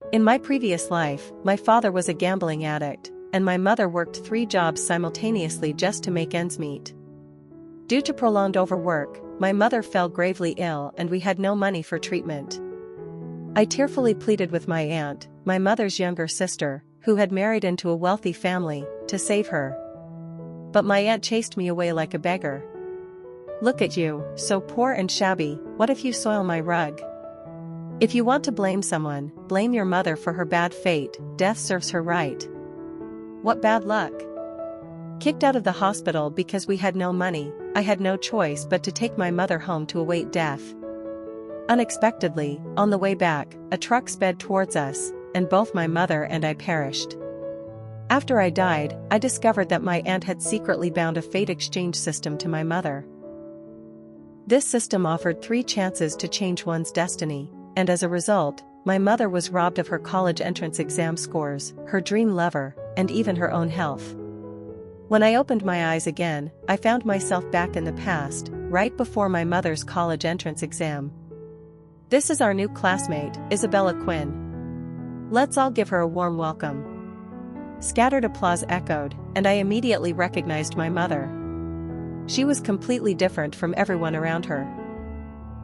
In my previous life, my father was a gambling addict, and my mother worked 3 jobs simultaneously just to make ends meet. Due to prolonged overwork, my mother fell gravely ill and we had no money for treatment. I tearfully pleaded with my aunt, my mother's younger sister, who had married into a wealthy family, to save her. But my aunt chased me away like a beggar. "Look at you, so poor and shabby, what if you soil my rug? If you want to blame someone, blame your mother for her bad fate, death serves her right. What bad luck." Kicked out of the hospital because we had no money, I had no choice but to take my mother home to await death. Unexpectedly, on the way back, a truck sped towards us, and both my mother and I perished. After I died, I discovered that my aunt had secretly bound a fate exchange system to my mother. This system offered 3 chances to change one's destiny, and as a result, my mother was robbed of her college entrance exam scores, her dream lover, and even her own health. When I opened my eyes again, I found myself back in the past, right before my mother's college entrance exam. This is our new classmate, Isabella Quinn. Let's all give her a warm welcome. Scattered applause echoed, and I immediately recognized my mother. She was completely different from everyone around her.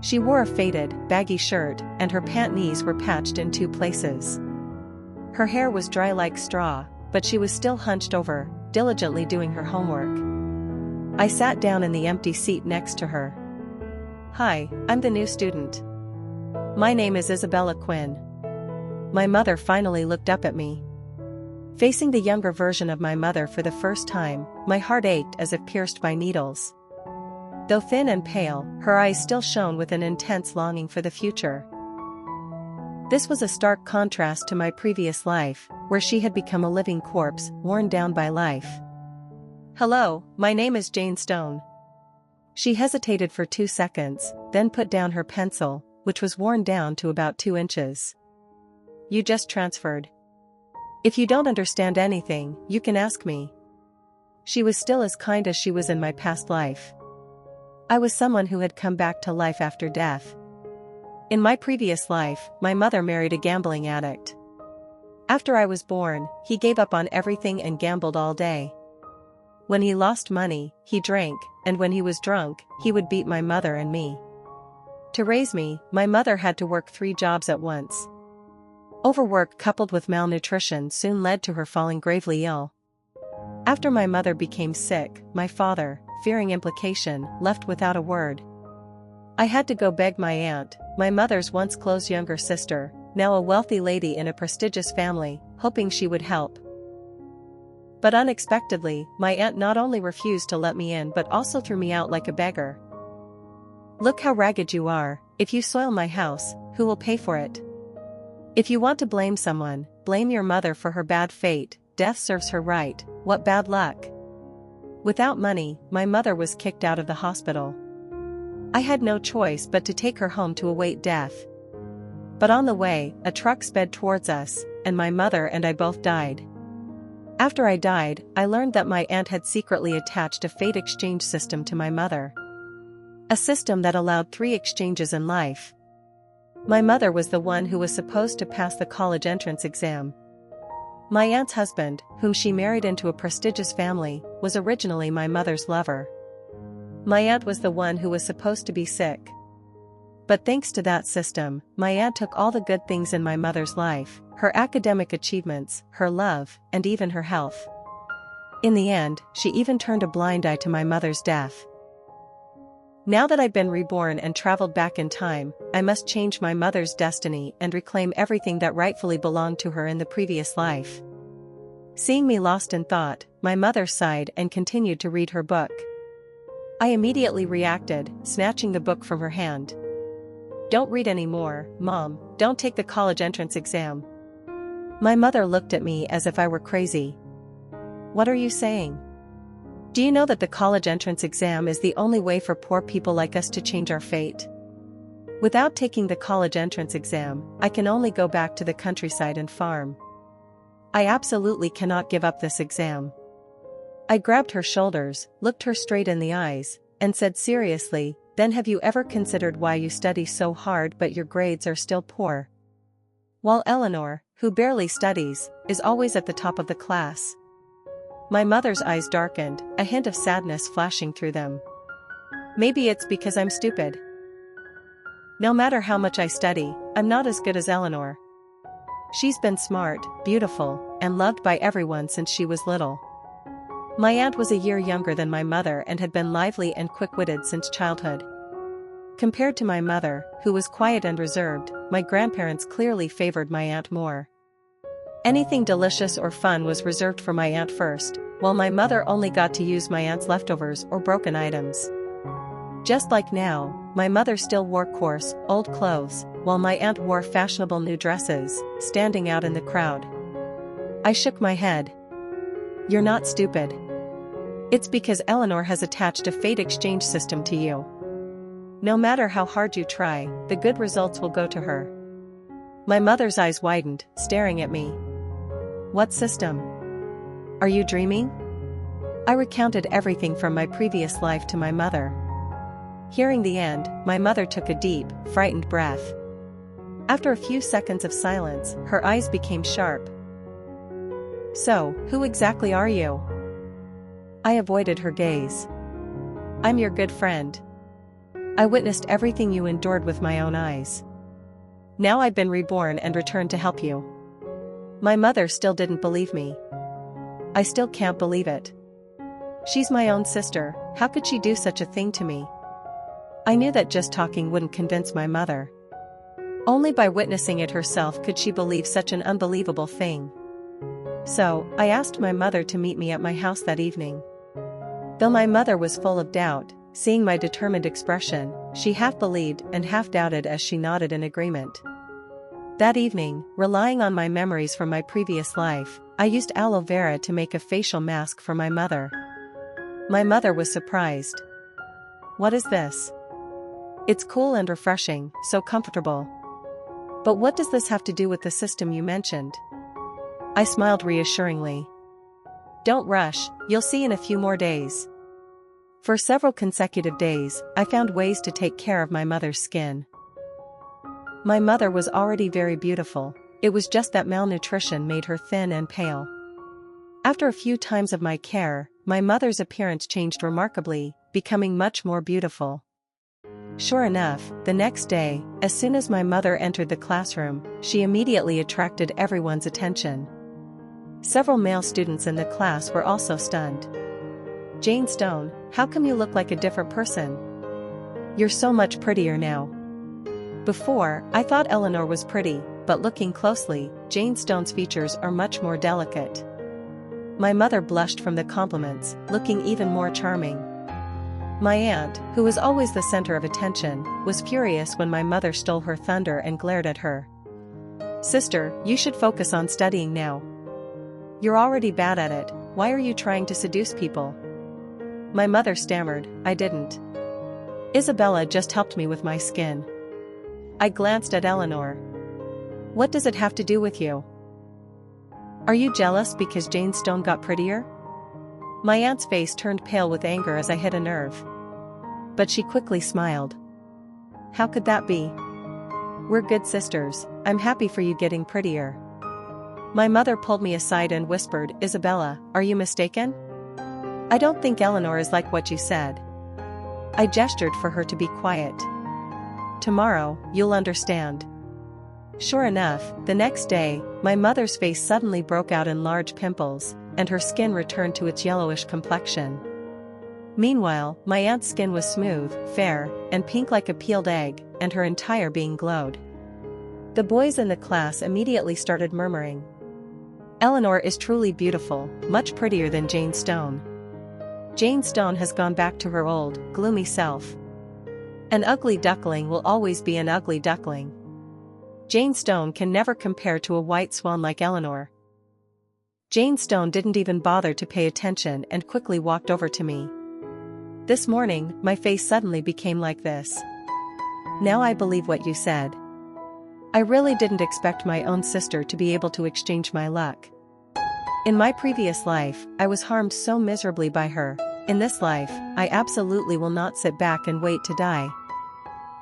She wore a faded, baggy shirt, and her pant knees were patched in 2 places. Her hair was dry like straw, but she was still hunched over, diligently doing her homework. I sat down in the empty seat next to her. "Hi, I'm the new student. My name is Isabella Quinn." My mother finally looked up at me. Facing the younger version of my mother for the first time, my heart ached as if pierced by needles. Though thin and pale, her eyes still shone with an intense longing for the future. This was a stark contrast to my previous life, where she had become a living corpse, worn down by life. "Hello, my name is Jane Stone." She hesitated for 2 seconds, then put down her pencil, which was worn down to about 2 inches. "You just transferred. If you don't understand anything, you can ask me." She was still as kind as she was in my past life. I was someone who had come back to life after death. In my previous life, my mother married a gambling addict. After I was born, he gave up on everything and gambled all day. When he lost money, he drank, and when he was drunk, he would beat my mother and me. To raise me, my mother had to work 3 jobs at once. Overwork coupled with malnutrition soon led to her falling gravely ill. After my mother became sick, my father, fearing implication, left without a word. I had to go beg my aunt, my mother's once close younger sister, now a wealthy lady in a prestigious family, hoping she would help. But unexpectedly, my aunt not only refused to let me in but also threw me out like a beggar. "Look how ragged you are. If you soil my house, who will pay for it? If you want to blame someone, blame your mother for her bad fate, death serves her right, what bad luck." Without money, my mother was kicked out of the hospital. I had no choice but to take her home to await death. But on the way, a truck sped towards us, and my mother and I both died. After I died, I learned that my aunt had secretly attached a fate exchange system to my mother. A system that allowed 3 exchanges in life. My mother was the one who was supposed to pass the college entrance exam. My aunt's husband, whom she married into a prestigious family, was originally my mother's lover. My aunt was the one who was supposed to be sick. But thanks to that system, my aunt took all the good things in my mother's life, her academic achievements, her love, and even her health. In the end, she even turned a blind eye to my mother's death. Now that I've been reborn and traveled back in time, I must change my mother's destiny and reclaim everything that rightfully belonged to her in the previous life. Seeing me lost in thought, my mother sighed and continued to read her book. I immediately reacted, snatching the book from her hand. "Don't read anymore, Mom, don't take the college entrance exam." My mother looked at me as if I were crazy. "What are you saying? Do you know that the college entrance exam is the only way for poor people like us to change our fate? Without taking the college entrance exam, I can only go back to the countryside and farm. I absolutely cannot give up this exam." I grabbed her shoulders, looked her straight in the eyes, and said seriously, "Then have you ever considered why you study so hard but your grades are still poor? while Eleanor, who barely studies, is always at the top of the class. My mother's eyes darkened, a hint of sadness flashing through them. Maybe it's because I'm stupid. No matter how much I study, I'm not as good as Eleanor. She's been smart, beautiful, and loved by everyone since she was little. My aunt was a year younger than my mother and had been lively and quick-witted since childhood. Compared to my mother, who was quiet and reserved, my grandparents clearly favored my aunt more. Anything delicious or fun was reserved for my aunt first, while my mother only got to use my aunt's leftovers or broken items. Just like now, my mother still wore coarse, old clothes, while my aunt wore fashionable new dresses, standing out in the crowd. I shook my head. You're not stupid. It's because Eleanor has attached a fate exchange system to you. No matter how hard you try, the good results will go to her. My mother's eyes widened, staring at me. What system? Are you dreaming? I recounted everything from my previous life to my mother. Hearing the end, my mother took a deep, frightened breath. After a few seconds of silence, her eyes became sharp. So, who exactly are you? I avoided her gaze. I'm your good friend. I witnessed everything you endured with my own eyes. Now I've been reborn and returned to help you. My mother still didn't believe me. I still can't believe it. She's my own sister, how could she do such a thing to me? I knew that just talking wouldn't convince my mother. Only by witnessing it herself could she believe such an unbelievable thing. So, I asked my mother to meet me at my house that evening. Though my mother was full of doubt, seeing my determined expression, she half believed and half doubted as she nodded in agreement. That evening, relying on my memories from my previous life, I used aloe vera to make a facial mask for my mother. My mother was surprised. What is this? It's cool and refreshing, so comfortable. But what does this have to do with the system you mentioned? I smiled reassuringly. Don't rush, you'll see in a few more days. For several consecutive days, I found ways to take care of my mother's skin. My mother was already very beautiful, it was just that malnutrition made her thin and pale. After a few times of my care, my mother's appearance changed remarkably, becoming much more beautiful. Sure enough, the next day, as soon as my mother entered the classroom, she immediately attracted everyone's attention. Several male students in the class were also stunned. Jane Stone, how come you look like a different person? You're so much prettier now. Before, I thought Eleanor was pretty, but looking closely, Jane Stone's features are much more delicate. My mother blushed from the compliments, looking even more charming. My aunt, who was always the center of attention, was furious when my mother stole her thunder and glared at her. Sister, you should focus on studying now. You're already bad at it, why are you trying to seduce people? My mother stammered, I didn't. Isabella just helped me with my skin. I glanced at Eleanor. What does it have to do with you? Are you jealous because Jane Stone got prettier? My aunt's face turned pale with anger as I hit a nerve. But she quickly smiled. How could that be? We're good sisters, I'm happy for you getting prettier. My mother pulled me aside and whispered, Isabella, are you mistaken? I don't think Eleanor is like what you said. I gestured for her to be quiet. Tomorrow, you'll understand. Sure enough, the next day, my mother's face suddenly broke out in large pimples, and her skin returned to its yellowish complexion. Meanwhile, my aunt's skin was smooth, fair, and pink like a peeled egg, and her entire being glowed. The boys in the class immediately started murmuring. Eleanor is truly beautiful, much prettier than Jane Stone. Jane Stone has gone back to her old, gloomy self. An ugly duckling will always be an ugly duckling. Jane Stone can never compare to a white swan like Eleanor. Jane Stone didn't even bother to pay attention and quickly walked over to me. This morning, my face suddenly became like this. Now I believe what you said. I really didn't expect my own sister to be able to exchange my luck. In my previous life, I was harmed so miserably by her. In this life, I absolutely will not sit back and wait to die.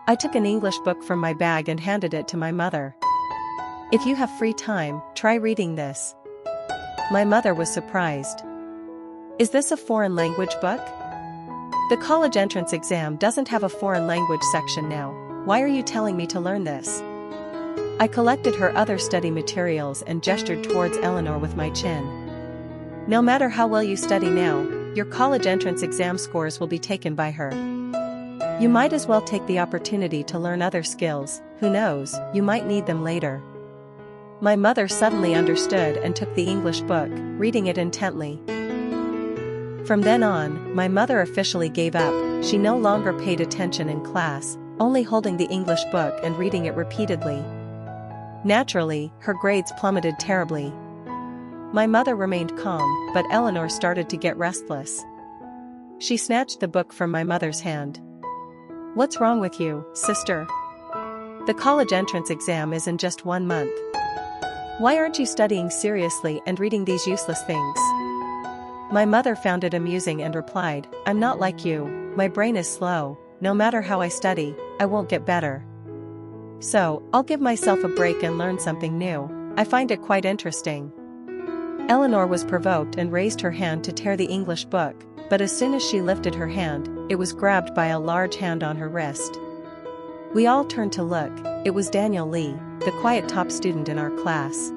I took an English book from my bag and handed it to my mother. If you have free time, try reading this. My mother was surprised. Is this a foreign language book? The college entrance exam doesn't have a foreign language section now. Why are you telling me to learn this? I collected her other study materials and gestured towards Eleanor with my chin. No matter how well you study now, your college entrance exam scores will be taken by her. You might as well take the opportunity to learn other skills. Who knows, you might need them later. My mother suddenly understood and took the English book, reading it intently. From then on, my mother officially gave up. She no longer paid attention in class, only holding the English book and reading it repeatedly. Naturally, her grades plummeted terribly. My mother remained calm, but Eleanor started to get restless. She snatched the book from my mother's hand. What's wrong with you, sister? The college entrance exam is in just 1 month. Why aren't you studying seriously and reading these useless things? My mother found it amusing and replied, I'm not like you, my brain is slow, no matter how I study, I won't get better. So, I'll give myself a break and learn something new. I find it quite interesting. Eleanor was provoked and raised her hand to tear the English book, but as soon as she lifted her hand, it was grabbed by a large hand on her wrist. We all turned to look. It was Daniel Lee, the quiet top student in our class.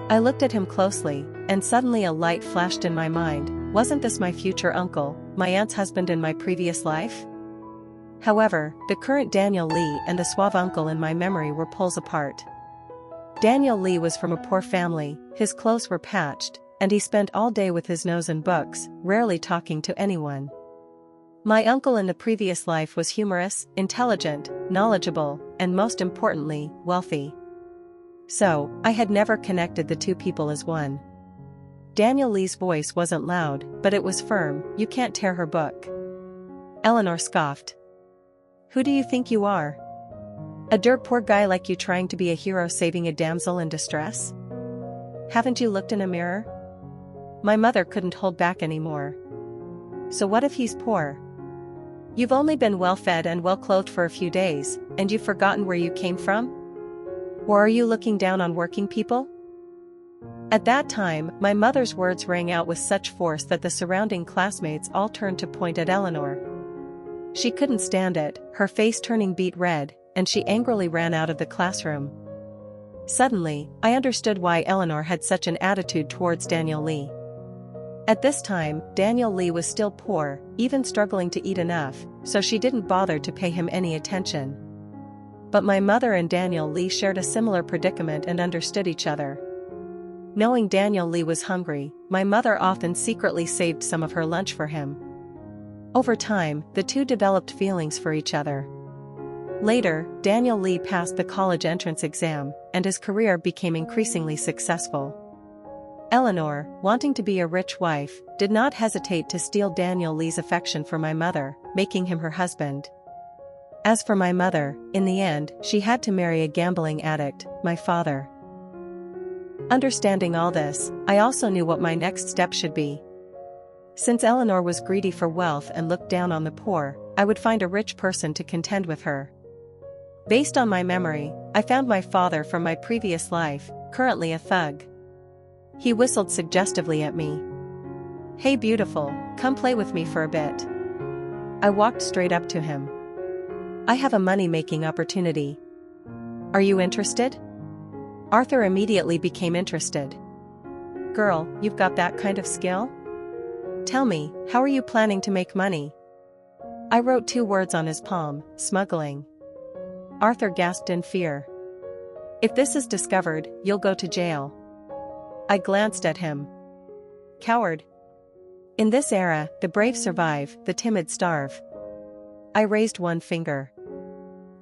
I looked at him closely, and suddenly a light flashed in my mind. Wasn't this my future uncle, my aunt's husband in my previous life? However, the current Daniel Lee and the suave uncle in my memory were poles apart. Daniel Lee was from a poor family, his clothes were patched, and he spent all day with his nose in books, rarely talking to anyone. My uncle in the previous life was humorous, intelligent, knowledgeable, and most importantly, wealthy. So, I had never connected the two people as one. Daniel Lee's voice wasn't loud, but it was firm. You can't tear her book. Eleanor scoffed. Who do you think you are? A dirt poor guy like you trying to be a hero saving a damsel in distress? Haven't you looked in a mirror? My mother couldn't hold back anymore. So what if he's poor? You've only been well-fed and well-clothed for a few days, and you've forgotten where you came from? Or are you looking down on working people? At that time, my mother's words rang out with such force that the surrounding classmates all turned to point at Eleanor. She couldn't stand it, her face turning beet red, and she angrily ran out of the classroom. Suddenly, I understood why Eleanor had such an attitude towards Daniel Lee. At this time, Daniel Lee was still poor, even struggling to eat enough, so she didn't bother to pay him any attention. But my mother and Daniel Lee shared a similar predicament and understood each other. Knowing Daniel Lee was hungry, my mother often secretly saved some of her lunch for him. Over time, the two developed feelings for each other. Later, Daniel Lee passed the college entrance exam, and his career became increasingly successful. Eleanor, wanting to be a rich wife, did not hesitate to steal Daniel Lee's affection for my mother, making him her husband. As for my mother, in the end, she had to marry a gambling addict, my father. Understanding all this, I also knew what my next step should be. Since Eleanor was greedy for wealth and looked down on the poor, I would find a rich person to contend with her. Based on my memory, I found my father from my previous life, currently a thug. He whistled suggestively at me. Hey beautiful, come play with me for a bit. I walked straight up to him. I have a money-making opportunity. Are you interested? Arthur immediately became interested. Girl, you've got that kind of skill? Tell me, how are you planning to make money? I wrote 2 words on his palm, smuggling. Arthur gasped in fear. If this is discovered, you'll go to jail. I glanced at him. Coward. In this era, the brave survive, the timid starve. I raised 1 finger.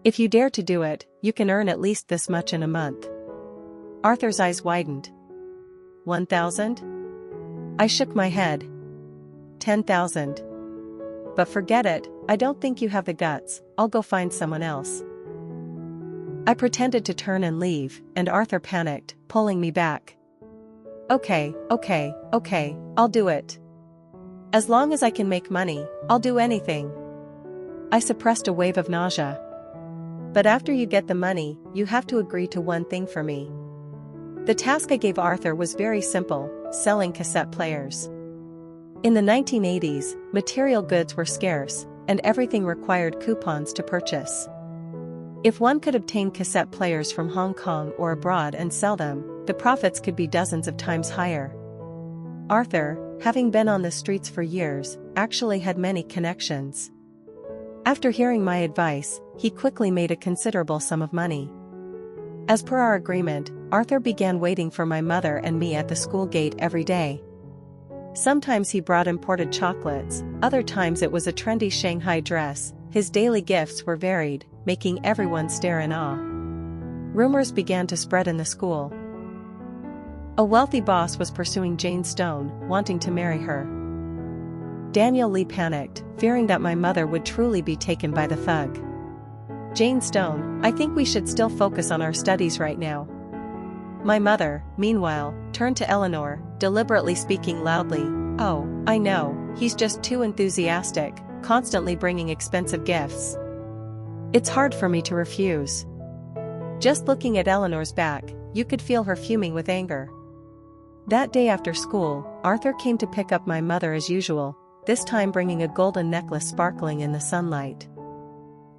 If you dare to do it, you can earn at least this much in a month. Arthur's eyes widened. 1,000? I shook my head. 10,000. But forget it, I don't think you have the guts, I'll go find someone else. I pretended to turn and leave, and Arthur panicked, pulling me back. Okay, I'll do it. As long as I can make money, I'll do anything. I suppressed a wave of nausea. But after you get the money, you have to agree to one thing for me. The task I gave Arthur was very simple: selling cassette players. In the 1980s, material goods were scarce, and everything required coupons to purchase. If one could obtain cassette players from Hong Kong or abroad and sell them, the profits could be dozens of times higher. Arthur, having been on the streets for years, actually had many connections. After hearing my advice, he quickly made a considerable sum of money. As per our agreement, Arthur began waiting for my mother and me at the school gate every day. Sometimes he brought imported chocolates, other times it was a trendy Shanghai dress. His daily gifts were varied, making everyone stare in awe. Rumors began to spread in the school. A wealthy boss was pursuing Jane Stone, wanting to marry her. Daniel Lee panicked, fearing that my mother would truly be taken by the thug. Jane Stone, I think we should still focus on our studies right now. My mother, meanwhile, turned to Eleanor, deliberately speaking loudly. Oh, I know, he's just too enthusiastic, constantly bringing expensive gifts. It's hard for me to refuse. Just looking at Eleanor's back, you could feel her fuming with anger. That day after school, Arthur came to pick up my mother as usual, this time bringing a golden necklace sparkling in the sunlight.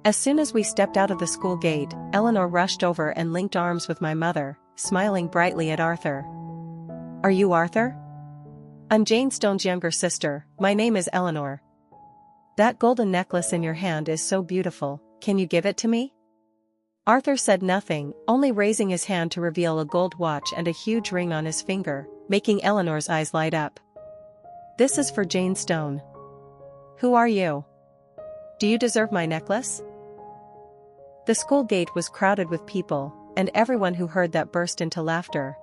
As soon as we stepped out of the school gate, Eleanor rushed over and linked arms with my mother, smiling brightly at Arthur. Are you Arthur? I'm Jane Stone's younger sister, my name is Eleanor. That golden necklace in your hand is so beautiful, can you give it to me? Arthur said nothing, only raising his hand to reveal a gold watch and a huge ring on his finger, making Eleanor's eyes light up. This is for Jane Stone. Who are you? Do you deserve my necklace? The school gate was crowded with people, and everyone who heard that burst into laughter.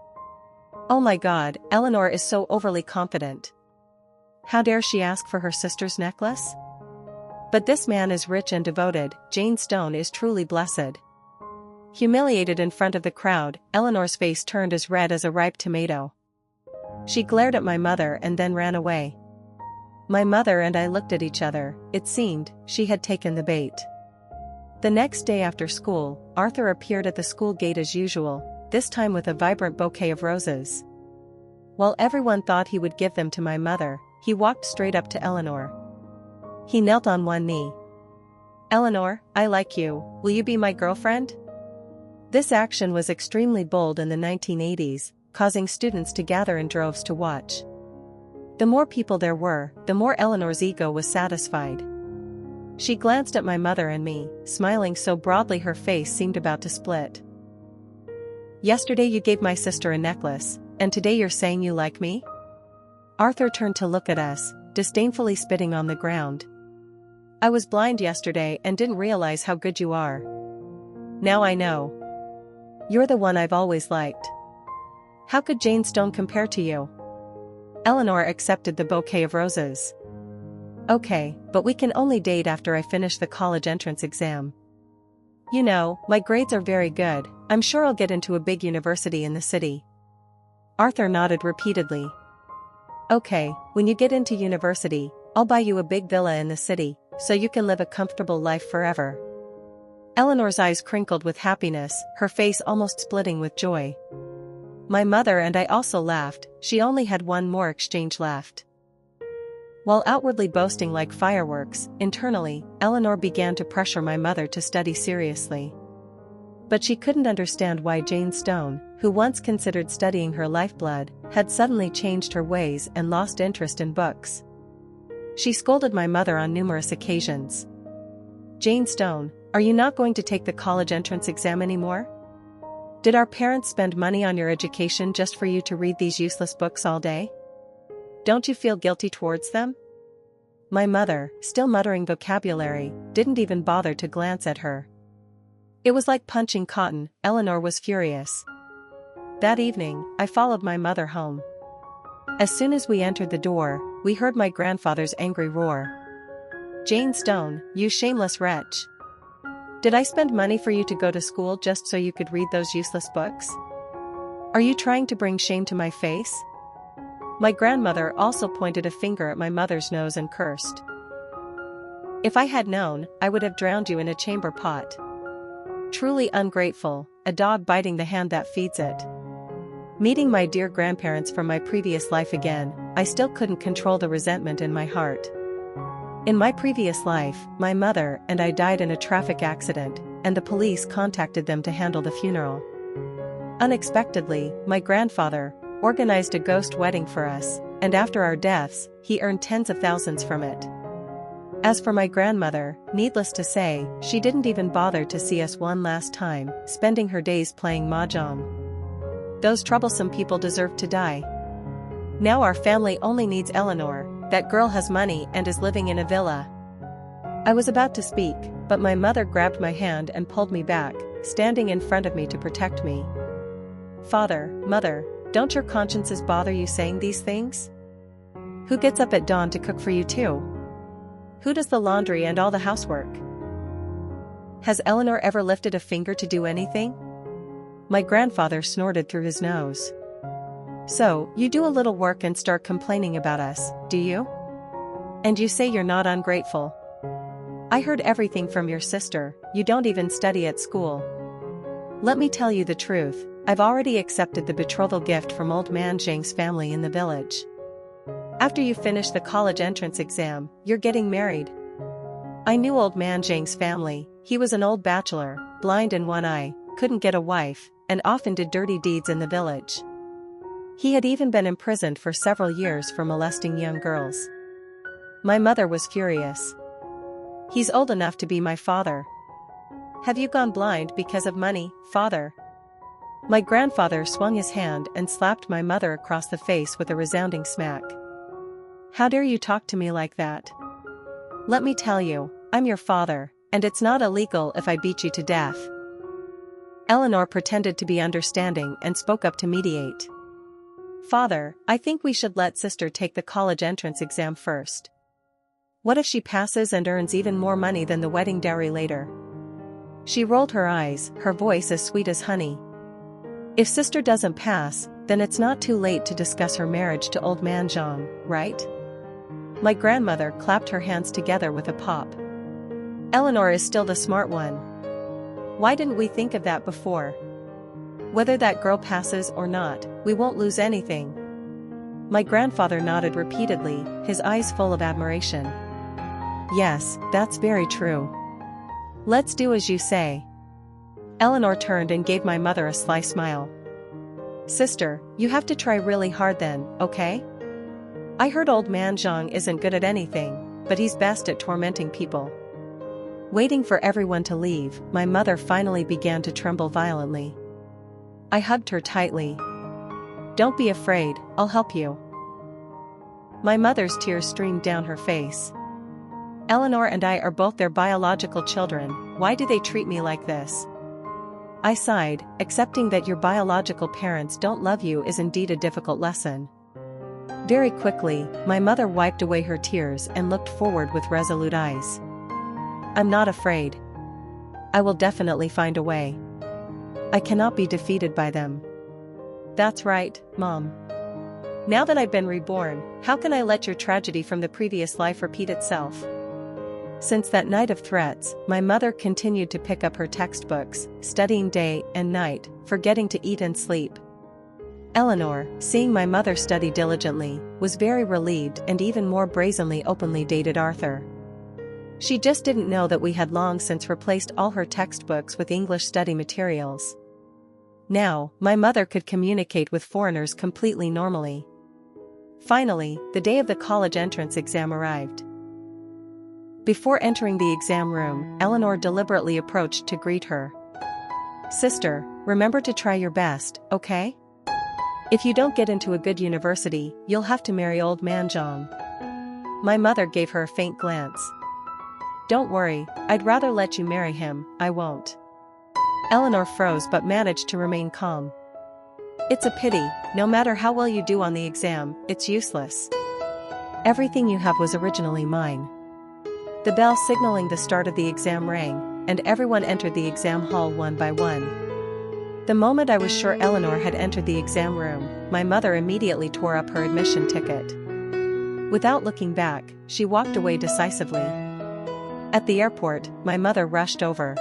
Oh my God, Eleanor is so overly confident. How dare she ask for her sister's necklace? But this man is rich and devoted, Jane Stone is truly blessed. Humiliated in front of the crowd, Eleanor's face turned as red as a ripe tomato. She glared at my mother and then ran away. My mother and I looked at each other, it seemed, she had taken the bait. The next day after school, Arthur appeared at the school gate as usual, this time with a vibrant bouquet of roses. While everyone thought he would give them to my mother, he walked straight up to Eleanor. He knelt on one knee. Eleanor, I like you, will you be my girlfriend? This action was extremely bold in the 1980s, causing students to gather in droves to watch. The more people there were, the more Eleanor's ego was satisfied. She glanced at my mother and me, smiling so broadly her face seemed about to split. Yesterday you gave my sister a necklace, and today you're saying you like me? Arthur turned to look at us, disdainfully spitting on the ground. I was blind yesterday and didn't realize how good you are. Now I know. You're the one I've always liked. How could Jane Stone compare to you? Eleanor accepted the bouquet of roses. Okay, but we can only date after I finish the college entrance exam. You know, my grades are very good, I'm sure I'll get into a big university in the city. Arthur nodded repeatedly. Okay, when you get into university, I'll buy you a big villa in the city, so you can live a comfortable life forever. Eleanor's eyes crinkled with happiness, her face almost splitting with joy. My mother and I also laughed, she only had one more exchange left. While outwardly boasting like fireworks, internally, Eleanor began to pressure my mother to study seriously. But she couldn't understand why Jane Stone, who once considered studying her lifeblood, had suddenly changed her ways and lost interest in books. She scolded my mother on numerous occasions. Jane Stone, are you not going to take the college entrance exam anymore? Did our parents spend money on your education just for you to read these useless books all day? Don't you feel guilty towards them? My mother, still muttering vocabulary, didn't even bother to glance at her. It was like punching cotton, Eleanor was furious. That evening, I followed my mother home. As soon as we entered the door, we heard my grandfather's angry roar. Jane Stone, you shameless wretch. Did I spend money for you to go to school just so you could read those useless books? Are you trying to bring shame to my face? My grandmother also pointed a finger at my mother's nose and cursed. If I had known, I would have drowned you in a chamber pot. Truly ungrateful, a dog biting the hand that feeds it. Meeting my dear grandparents from my previous life again, I still couldn't control the resentment in my heart. In my previous life, my mother and I died in a traffic accident, and the police contacted them to handle the funeral. Unexpectedly, my grandfather organized a ghost wedding for us, and after our deaths, he earned tens of thousands from it. As for my grandmother, needless to say, she didn't even bother to see us one last time, spending her days playing mahjong. Those troublesome people deserve to die. Now our family only needs Eleanor. That girl has money and is living in a villa. I was about to speak, but my mother grabbed my hand and pulled me back, standing in front of me to protect me. Father, Mother, don't your consciences bother you saying these things? Who gets up at dawn to cook for you too? Who does the laundry and all the housework? Has Eleanor ever lifted a finger to do anything? My grandfather snorted through his nose. So, you do a little work and start complaining about us, do you? And you say you're not ungrateful. I heard everything from your sister, you don't even study at school. Let me tell you the truth, I've already accepted the betrothal gift from old man Zhang's family in the village. After you finish the college entrance exam, you're getting married. I knew old man Zhang's family, he was an old bachelor, blind in one eye, couldn't get a wife, and often did dirty deeds in the village. He had even been imprisoned for several years for molesting young girls. My mother was furious. He's old enough to be my father. Have you gone blind because of money, father? My grandfather swung his hand and slapped my mother across the face with a resounding smack. How dare you talk to me like that? Let me tell you, I'm your father, and it's not illegal if I beat you to death. Eleanor pretended to be understanding and spoke up to mediate. Father, I think we should let sister take the college entrance exam first. What if she passes and earns even more money than the wedding dowry later? She rolled her eyes, her voice as sweet as honey. If sister doesn't pass, then it's not too late to discuss her marriage to old man Zhang, right? My grandmother clapped her hands together with a pop. Eleanor is still the smart one. Why didn't we think of that before? Whether that girl passes or not, we won't lose anything. My grandfather nodded repeatedly, his eyes full of admiration. Yes, that's very true. Let's do as you say. Eleanor turned and gave my mother a sly smile. Sister, you have to try really hard then, okay? I heard old man Zhang isn't good at anything, but he's best at tormenting people. Waiting for everyone to leave, my mother finally began to tremble violently. I hugged her tightly. Don't be afraid, I'll help you. My mother's tears streamed down her face. Eleanor and I are both their biological children, why do they treat me like this? I sighed, accepting that your biological parents don't love you is indeed a difficult lesson. Very quickly, my mother wiped away her tears and looked forward with resolute eyes. I'm not afraid. I will definitely find a way. I cannot be defeated by them. That's right, Mom. Now that I've been reborn, how can I let your tragedy from the previous life repeat itself? Since that night of threats, my mother continued to pick up her textbooks, studying day and night, forgetting to eat and sleep. Eleanor, seeing my mother study diligently, was very relieved and even more brazenly openly dated Arthur. She just didn't know that we had long since replaced all her textbooks with English study materials. Now, my mother could communicate with foreigners completely normally. Finally, the day of the college entrance exam arrived. Before entering the exam room, Eleanor deliberately approached to greet her. Sister, remember to try your best, okay? If you don't get into a good university, you'll have to marry old man Zhang. My mother gave her a faint glance. Don't worry, I'd rather let you marry him, I won't. Eleanor froze but managed to remain calm. It's a pity, no matter how well you do on the exam, it's useless. Everything you have was originally mine. The bell signaling the start of the exam rang, and everyone entered the exam hall one by one. The moment I was sure Eleanor had entered the exam room, my mother immediately tore up her admission ticket. Without looking back, she walked away decisively. At the airport, my mother rushed over.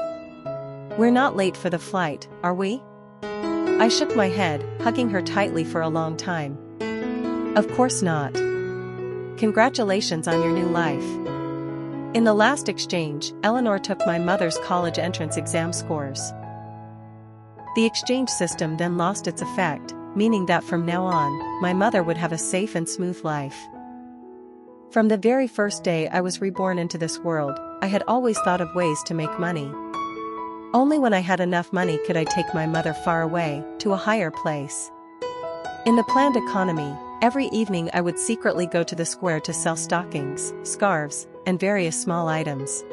We're not late for the flight, are we? I shook my head, hugging her tightly for a long time. Of course not. Congratulations on your new life. In the last exchange, Eleanor took my mother's college entrance exam scores. The exchange system then lost its effect, meaning that from now on, my mother would have a safe and smooth life. From the very first day I was reborn into this world, I had always thought of ways to make money. Only when I had enough money could I take my mother far away, to a higher place. In the planned economy, every evening I would secretly go to the square to sell stockings, scarves, and various small items.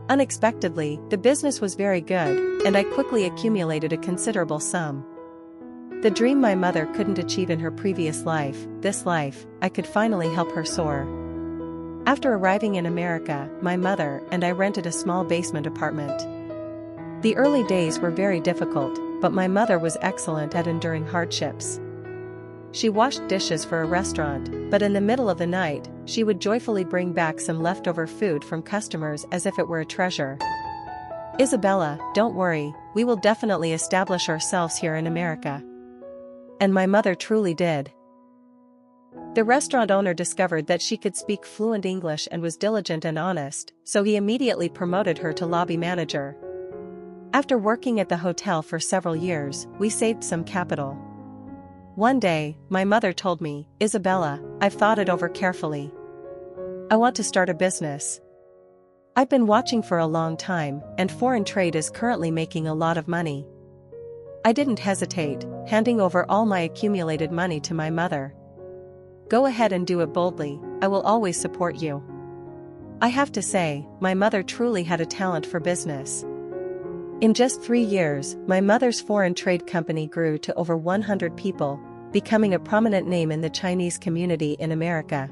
Unexpectedly, the business was very good, and I quickly accumulated a considerable sum. The dream my mother couldn't achieve in her previous life, this life, I could finally help her soar. After arriving in America, my mother and I rented a small basement apartment. The early days were very difficult, but my mother was excellent at enduring hardships. She washed dishes for a restaurant, but in the middle of the night, she would joyfully bring back some leftover food from customers as if it were a treasure. Isabella, don't worry, we will definitely establish ourselves here in America. And my mother truly did. The restaurant owner discovered that she could speak fluent English and was diligent and honest, so he immediately promoted her to lobby manager. After working at the hotel for several years, we saved some capital. One day, my mother told me, Isabella, I've thought it over carefully. I want to start a business. I've been watching for a long time, and foreign trade is currently making a lot of money. I didn't hesitate, handing over all my accumulated money to my mother. Go ahead and do it boldly, I will always support you. I have to say, my mother truly had a talent for business. In just 3 years, my mother's foreign trade company grew to over 100 people, becoming a prominent name in the Chinese community in America.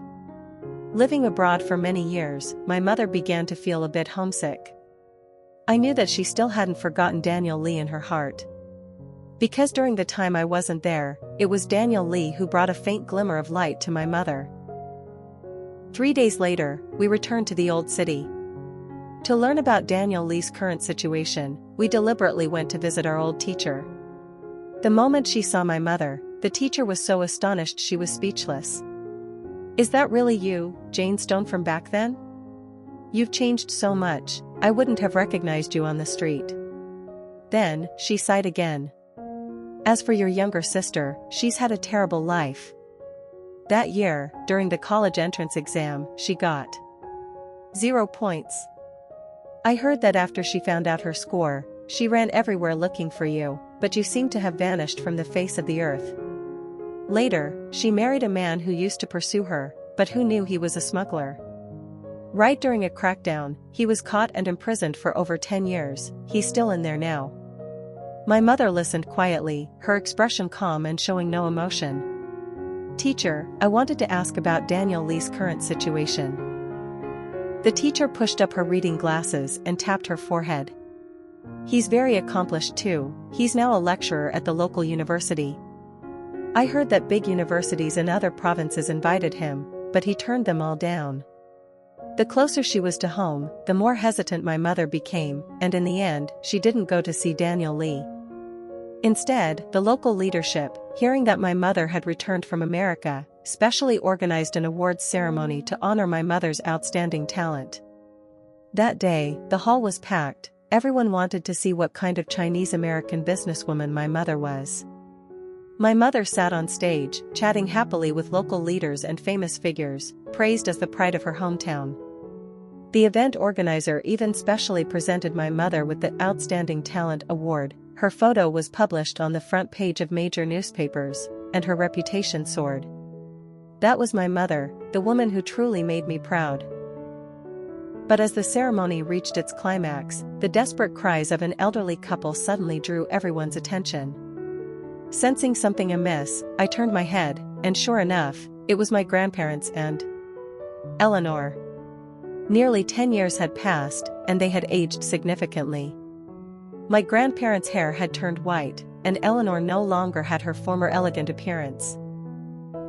Living abroad for many years, my mother began to feel a bit homesick. I knew that she still hadn't forgotten Daniel Lee in her heart. Because during the time I wasn't there, it was Daniel Lee who brought a faint glimmer of light to my mother. 3 days later, we returned to the old city. To learn about Daniel Lee's current situation, we deliberately went to visit our old teacher. The moment she saw my mother, the teacher was so astonished she was speechless. Is that really you, Jane Stone from back then? You've changed so much, I wouldn't have recognized you on the street. Then, she sighed again. As for your younger sister, she's had a terrible life. That year, during the college entrance exam, she got 0 points. I heard that after she found out her score, she ran everywhere looking for you, but you seem to have vanished from the face of the earth. Later, she married a man who used to pursue her, but who knew he was a smuggler. Right during a crackdown, he was caught and imprisoned for over 10 years, he's still in there now. My mother listened quietly, her expression calm and showing no emotion. Teacher, I wanted to ask about Daniel Lee's current situation. The teacher pushed up her reading glasses and tapped her forehead. He's very accomplished too, he's now a lecturer at the local university. I heard that big universities in other provinces invited him, but he turned them all down. The closer she was to home, the more hesitant my mother became, and in the end, she didn't go to see Daniel Lee. Instead, the local leadership, hearing that my mother had returned from America, specially organized an awards ceremony to honor my mother's outstanding talent. That day, the hall was packed, everyone wanted to see what kind of Chinese-American businesswoman my mother was. My mother sat on stage, chatting happily with local leaders and famous figures, praised as the pride of her hometown. The event organizer even specially presented my mother with the Outstanding Talent Award. Her photo was published on the front page of major newspapers, and her reputation soared. That was my mother, the woman who truly made me proud. But as the ceremony reached its climax, the desperate cries of an elderly couple suddenly drew everyone's attention. Sensing something amiss, I turned my head, and sure enough, it was my grandparents and Eleanor. Nearly 10 years had passed, and they had aged significantly. My grandparents' hair had turned white, and Eleanor no longer had her former elegant appearance.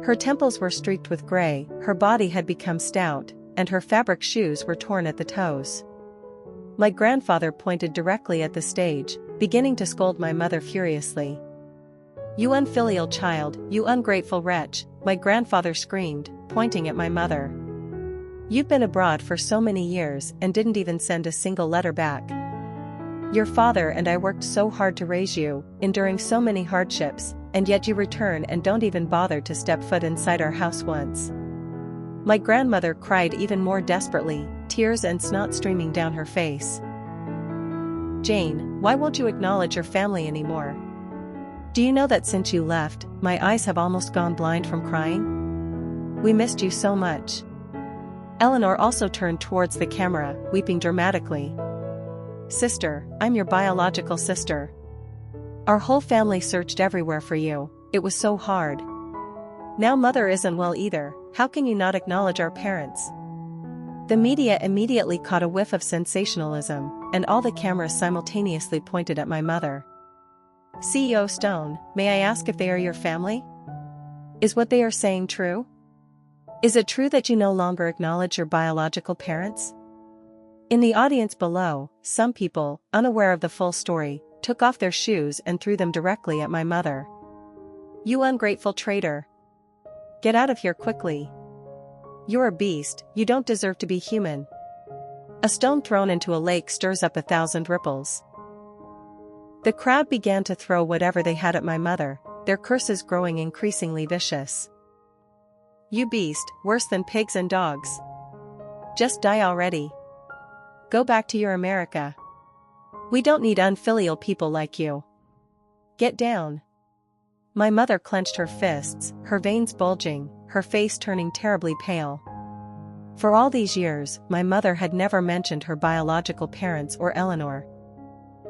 Her temples were streaked with gray, her body had become stout, and her fabric shoes were torn at the toes. My grandfather pointed directly at the stage, beginning to scold my mother furiously. "You unfilial child, you ungrateful wretch," my grandfather screamed, pointing at my mother. "You've been abroad for so many years and didn't even send a single letter back. Your father and I worked so hard to raise you, enduring so many hardships, and yet you return and don't even bother to step foot inside our house once." My grandmother cried even more desperately, tears and snot streaming down her face. "Jane, why won't you acknowledge your family anymore? Do you know that since you left, my eyes have almost gone blind from crying? We missed you so much." Eleanor also turned towards the camera, weeping dramatically. "Sister, I'm your biological sister. Our whole family searched everywhere for you, it was so hard. Now mother isn't well either, how can you not acknowledge our parents?" The media immediately caught a whiff of sensationalism, and all the cameras simultaneously pointed at my mother. "CEO Stone, may I ask if they are your family? Is what they are saying true? Is it true that you no longer acknowledge your biological parents?" In the audience below, some people, unaware of the full story, took off their shoes and threw them directly at my mother. "You ungrateful traitor! Get out of here quickly! You're a beast, you don't deserve to be human. A stone thrown into a lake stirs up 1,000 ripples." The crowd began to throw whatever they had at my mother, their curses growing increasingly vicious. "You beast, worse than pigs and dogs. Just die already. Go back to your America. We don't need unfilial people like you. Get down." My mother clenched her fists, her veins bulging, her face turning terribly pale. For all these years, my mother had never mentioned her biological parents or Eleanor.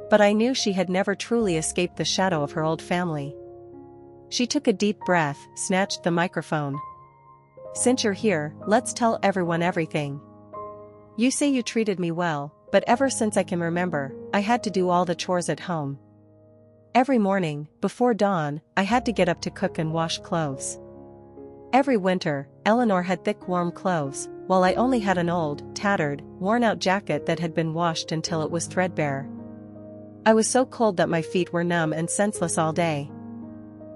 But I knew she had never truly escaped the shadow of her old family. She took a deep breath, snatched the microphone. "Since you're here, let's tell everyone everything. You say you treated me well, but ever since I can remember, I had to do all the chores at home. Every morning, before dawn, I had to get up to cook and wash clothes. Every winter, Eleanor had thick warm clothes, while I only had an old, tattered, worn-out jacket that had been washed until it was threadbare. I was so cold that my feet were numb and senseless all day."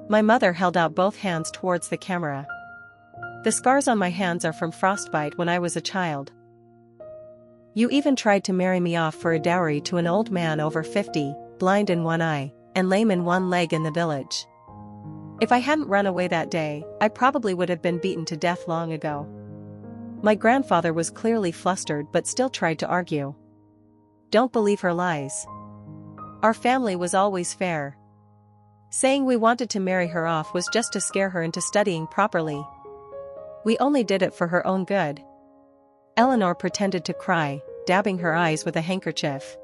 My mother held out both hands towards the camera. "The scars on my hands are from frostbite when I was a child. You even tried to marry me off for a dowry to an old man over 50, blind in one eye, and lame in one leg in the village. If I hadn't run away that day, I probably would have been beaten to death long ago." My grandfather was clearly flustered but still tried to argue. "Don't believe her lies. Our family was always fair. Saying we wanted to marry her off was just to scare her into studying properly. We only did it for her own good." Eleanor pretended to cry, dabbing her eyes with a handkerchief.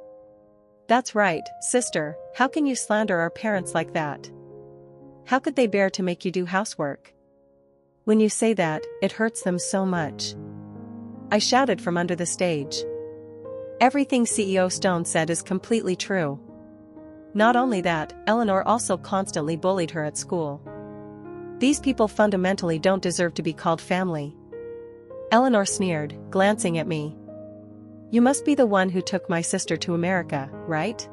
"That's right, sister, how can you slander our parents like that? How could they bear to make you do housework? When you say that, it hurts them so much." I shouted from under the stage. "Everything CEO Stone said is completely true. Not only that, Eleanor also constantly bullied her at school. These people fundamentally don't deserve to be called family." Eleanor sneered, glancing at me. "You must be the one who took my sister to America, right?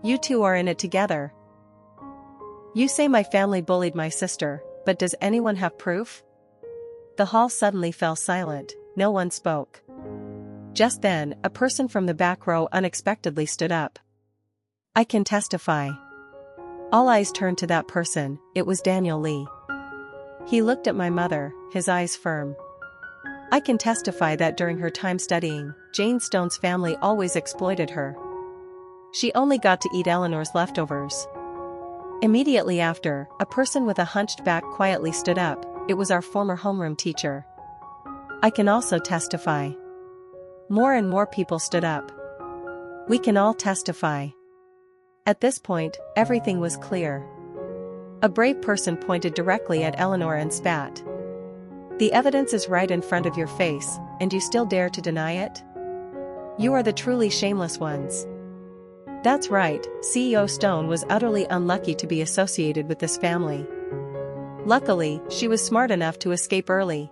You two are in it together. You say my family bullied my sister, but does anyone have proof?" The hall suddenly fell silent, no one spoke. Just then, a person from the back row unexpectedly stood up. "I can testify." All eyes turned to that person, it was Daniel Lee. He looked at my mother, his eyes firm. "I can testify that during her time studying, Jane Stone's family always exploited her. She only got to eat Eleanor's leftovers." Immediately after, a person with a hunched back quietly stood up. It was our former homeroom teacher. "I can also testify." More and more people stood up. "We can all testify." At this point, everything was clear. A brave person pointed directly at Eleanor and spat. "The evidence is right in front of your face, and you still dare to deny it? You are the truly shameless ones." That's right, CEO Stone was utterly unlucky to be associated with this family. Luckily, she was smart enough to escape early.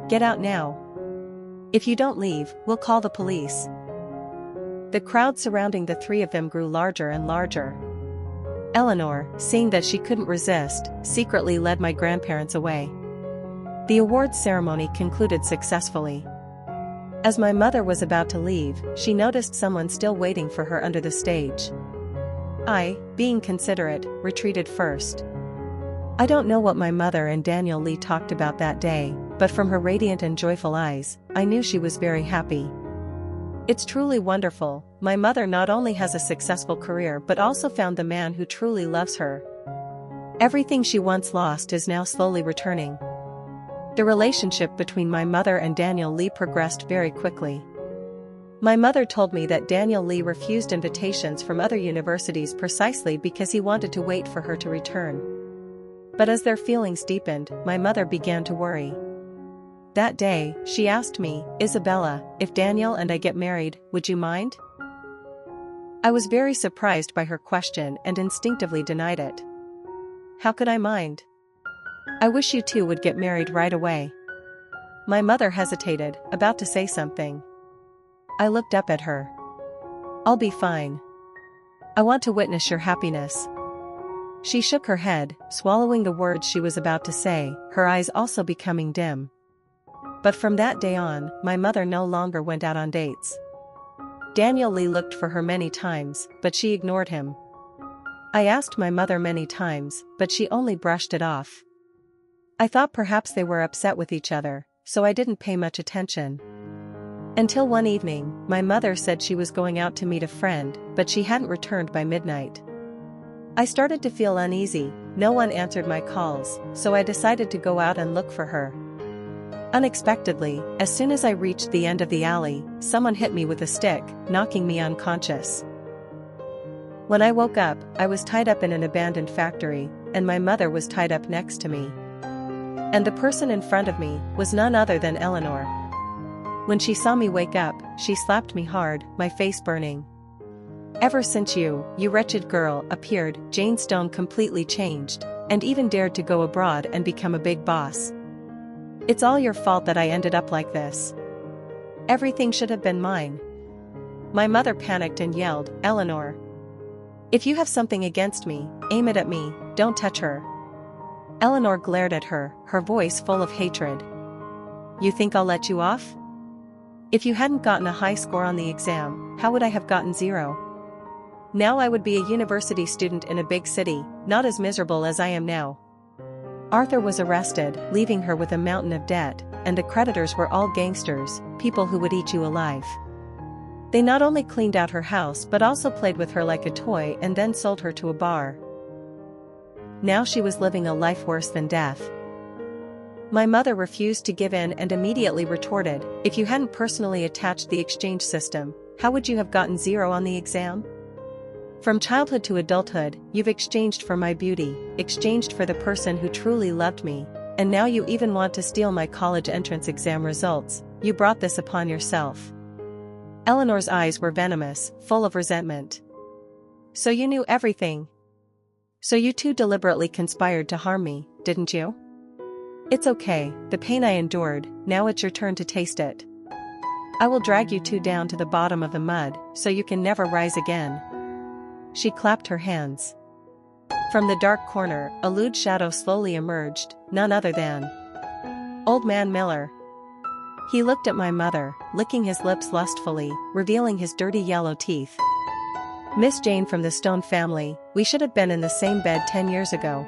"Get out now. If you don't leave, we'll call the police." The crowd surrounding the three of them grew larger and larger. Eleanor, seeing that she couldn't resist, secretly led my grandparents away. The awards ceremony concluded successfully. As my mother was about to leave, she noticed someone still waiting for her under the stage. I, being considerate, retreated first. I don't know what my mother and Daniel Lee talked about that day, but from her radiant and joyful eyes, I knew she was very happy. It's truly wonderful. My mother not only has a successful career but also found the man who truly loves her. Everything she once lost is now slowly returning. The relationship between my mother and Daniel Lee progressed very quickly. My mother told me that Daniel Lee refused invitations from other universities precisely because he wanted to wait for her to return. But as their feelings deepened, my mother began to worry. That day, she asked me, "Isabella, if Daniel and I get married, would you mind?" I was very surprised by her question and instinctively denied it. How could I mind? I wish you two would get married right away. My mother hesitated, about to say something. I looked up at her. I'll be fine. I want to witness your happiness. She shook her head, swallowing the words she was about to say, her eyes also becoming dim. But from that day on, my mother no longer went out on dates. Daniel Lee looked for her many times, but she ignored him. I asked my mother many times, but she only brushed it off. I thought perhaps they were upset with each other, so I didn't pay much attention. Until one evening, my mother said she was going out to meet a friend, but she hadn't returned by midnight. I started to feel uneasy. No one answered my calls, so I decided to go out and look for her. Unexpectedly, as soon as I reached the end of the alley, someone hit me with a stick, knocking me unconscious. When I woke up, I was tied up in an abandoned factory, and my mother was tied up next to me. And the person in front of me was none other than Eleanor. When she saw me wake up, she slapped me hard, my face burning. Ever since you wretched girl, appeared, Jane Stone completely changed, and even dared to go abroad and become a big boss. It's all your fault that I ended up like this. Everything should have been mine. My mother panicked and yelled, "Eleanor! If you have something against me, aim it at me, don't touch her." Eleanor glared at her, her voice full of hatred. "You think I'll let you off? If you hadn't gotten a high score on the exam, how would I have gotten 0? Now I would be a university student in a big city, not as miserable as I am now." Arthur was arrested, leaving her with a mountain of debt, and the creditors were all gangsters, people who would eat you alive. They not only cleaned out her house but also played with her like a toy and then sold her to a bar. Now she was living a life worse than death. My mother refused to give in and immediately retorted, "If you hadn't personally attached the exchange system, how would you have gotten 0 on the exam? From childhood to adulthood, you've exchanged for my beauty, exchanged for the person who truly loved me, and now you even want to steal my college entrance exam results. You brought this upon yourself." Eleanor's eyes were venomous, full of resentment. "So you knew everything? So you two deliberately conspired to harm me, didn't you? It's okay, the pain I endured, now it's your turn to taste it. I will drag you two down to the bottom of the mud, so you can never rise again." She clapped her hands. From the dark corner, a lewd shadow slowly emerged, none other than Old Man Miller. He looked at my mother, licking his lips lustfully, revealing his dirty yellow teeth. "Miss Jane from the Stone family, we should have been in the same bed 10 years ago.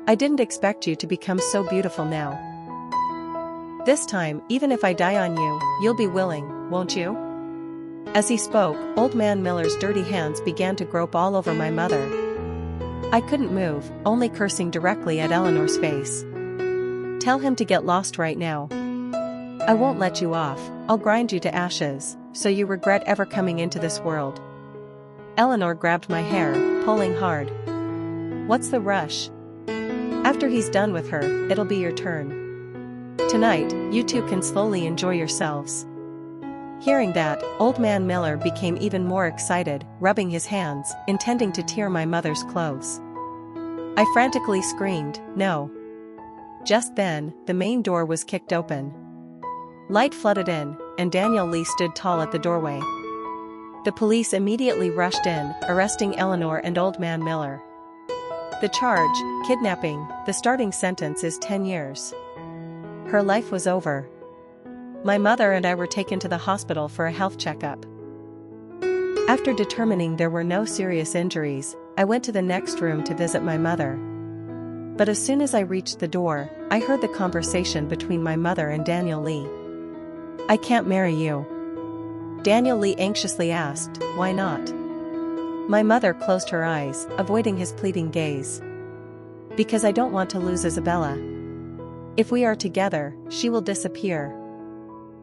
I didn't expect you to become so beautiful now. This time, even if I die on you, you'll be willing, won't you?" As he spoke, Old Man Miller's dirty hands began to grope all over my mother. I couldn't move, only cursing directly at Eleanor's face. "Tell him to get lost right now. I won't let you off, I'll grind you to ashes, so you regret ever coming into this world." Eleanor grabbed my hair, pulling hard. "What's the rush? After he's done with her, it'll be your turn. Tonight, you two can slowly enjoy yourselves." Hearing that, Old Man Miller became even more excited, rubbing his hands, intending to tear my mother's clothes. I frantically screamed, "No." Just then, the main door was kicked open. Light flooded in, and Daniel Lee stood tall at the doorway. The police immediately rushed in, arresting Eleanor and Old Man Miller. The charge, kidnapping, the starting sentence is 10 years. Her life was over. My mother and I were taken to the hospital for a health checkup. After determining there were no serious injuries, I went to the next room to visit my mother. But as soon as I reached the door, I heard the conversation between my mother and Daniel Lee. "I can't marry you." Daniel Lee anxiously asked, "Why not?" My mother closed her eyes, avoiding his pleading gaze. "Because I don't want to lose Isabella. If we are together, she will disappear."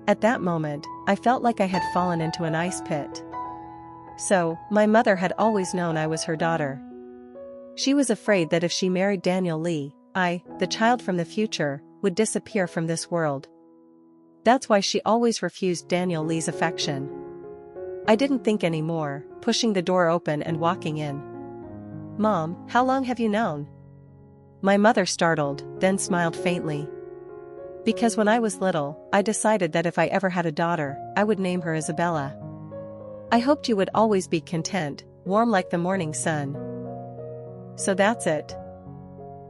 At that moment, I felt like I had fallen into an ice pit. So, my mother had always known I was her daughter. She was afraid that if she married Daniel Lee, I, the child from the future, would disappear from this world. That's why she always refused Daniel Lee's affection. I didn't think anymore, pushing the door open and walking in. "Mom, how long have you known?" My mother startled, then smiled faintly. "Because when I was little, I decided that if I ever had a daughter, I would name her Isabella. I hoped you would always be content, warm like the morning sun." So that's it.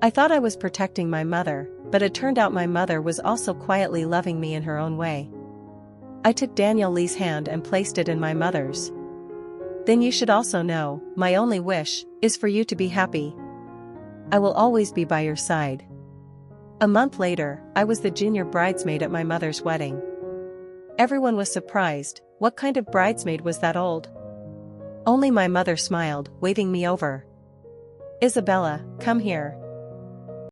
I thought I was protecting my mother, but it turned out my mother was also quietly loving me in her own way. I took Daniel Lee's hand and placed it in my mother's. "Then you should also know, my only wish is for you to be happy. I will always be by your side." A month later, I was the junior bridesmaid at my mother's wedding. Everyone was surprised. What kind of bridesmaid was that old? Only my mother smiled, waving me over. "Isabella, come here,"